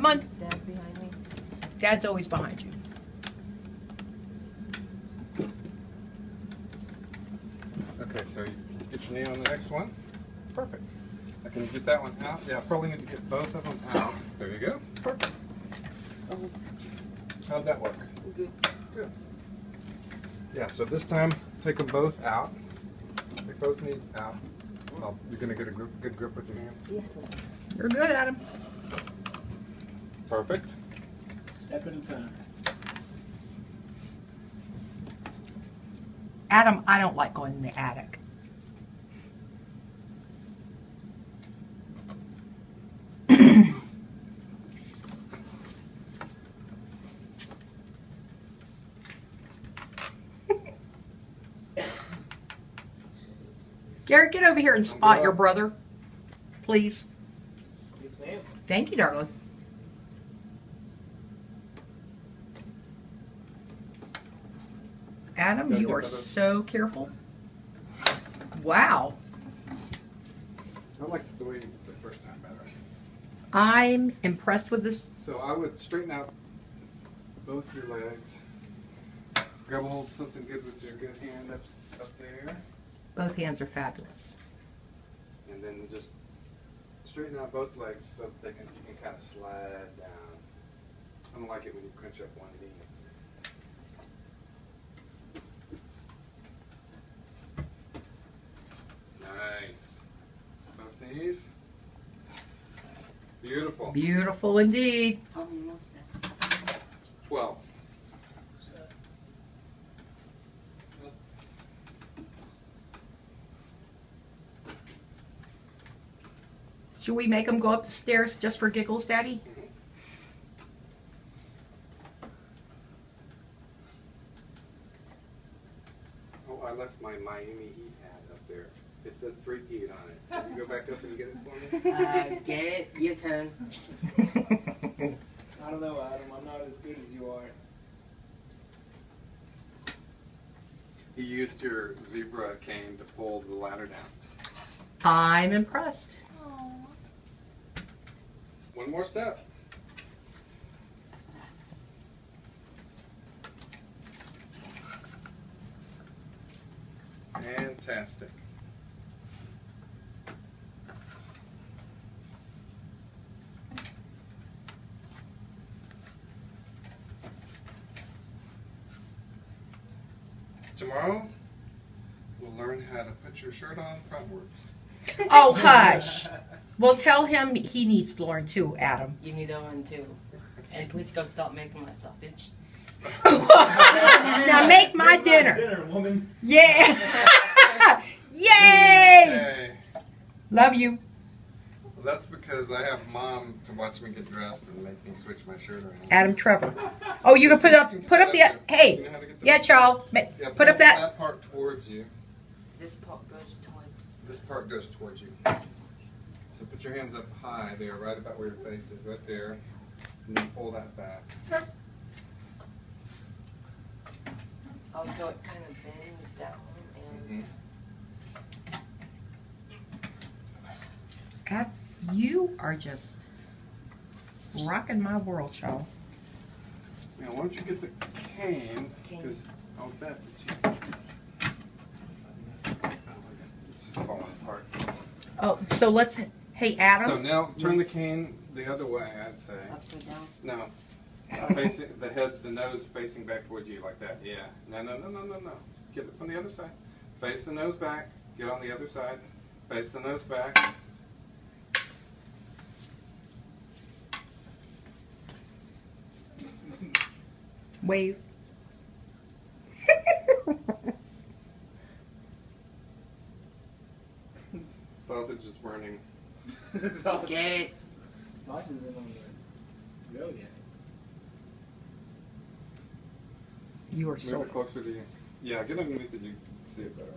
Come on. Dad behind me. Dad's always behind you. Okay, so you get your knee on the next one. Perfect. Now can you get that one out? Yeah, probably need to get both of them out. There you go. Perfect. How'd that work? Good. Good. Yeah, so this time, take them both out. Take both knees out. Well, you're going to get a good grip with your hand. Yes, sir. You're good, Adam. Perfect. Step at a time. Adam, I don't like going in the attic. Garrett, get over here and spot your brother, please. Yes, ma'am. Thank you, darling. Adam, you are so careful. Wow. I liked the way you did it the first time better. I'm impressed with this. So I would straighten out both your legs. Grab a hold of something good with your good hand up there. Both hands are fabulous. And then just straighten out both legs so that you can kind of slide down. I don't like it when you crunch up one knee. Nice. Both knees. Beautiful. Beautiful indeed. How many more steps? 12. Should we make them go up the stairs just for giggles, Daddy? Oh, I left my Miami Heat hat up there. It said 3-peat on it. Can you go back up and you get it for me? Get it. Your turn. I don't know, Adam. I'm not as good as you are. He used your zebra cane to pull the ladder down. I'm impressed. One more step. Fantastic. Tomorrow, we'll learn how to put your shirt on frontwards. Oh, hush. Well, tell him he needs to learn too, Adam. You need to learn too. And please go stop making my sausage. Now make my dinner. Dinner, woman. Yeah. Yay! Okay. Love you. Well, that's because I have Mom to watch me get dressed and make me switch my shirt around. Adam Trevor. Oh, you can put up the, hey. You know how to get the- Yeah, child. Yeah, Put up that. that part towards you. This part goes towards. This part goes towards you. So put your hands up high there, right about where your face is, right there. And then pull that back. Oh, so it kind of bends down and. God, you are just rocking my world, child. Now, why don't you get the cane? Because I'll bet that you. It's just falling apart. Oh, so let's, hey, Adam. So now turn the cane the other way, I'd say. Upside down. No. Facing the head, the nose facing back towards you like that. Yeah. No. Get it from the other side. Face the nose back. Get on the other side. Face the nose back. Wave. Sausage is burning. Get it. Sausage isn't on the grill yet. You are so. Move it closer to you. Yeah, get underneath it. You can see it better.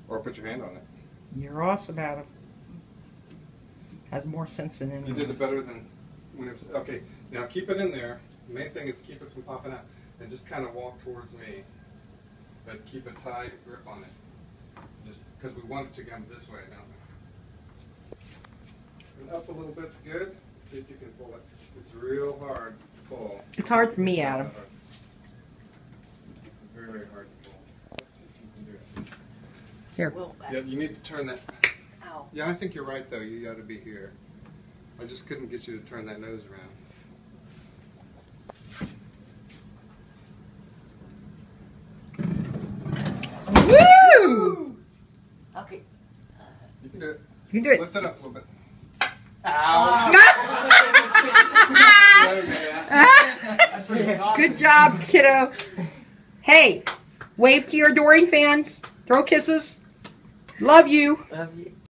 Or put your hand on it. You're awesome, Adam. Has more sense than anyone. You did it better than when it was. Okay, now keep it in there. The main thing is to keep it from popping out. And just kind of walk towards me. But keep a tight grip on it. Just because we want it to come this way, don't we? And up a little bit's good. See if you can pull it. It's real hard to pull. It's hard for me, Adam. It's very, very hard to pull. Let's see if you can do it. Here. Will back. Yeah, you need to turn that. Ow. Yeah, I think you're right though. You got to be here. I just couldn't get you to turn that nose around. Woo! Okay. You can do it. You can do it. Lift it up a little bit. That's pretty soft. Good job, kiddo. Hey, wave to your adoring fans. Throw kisses. Love you. Love you.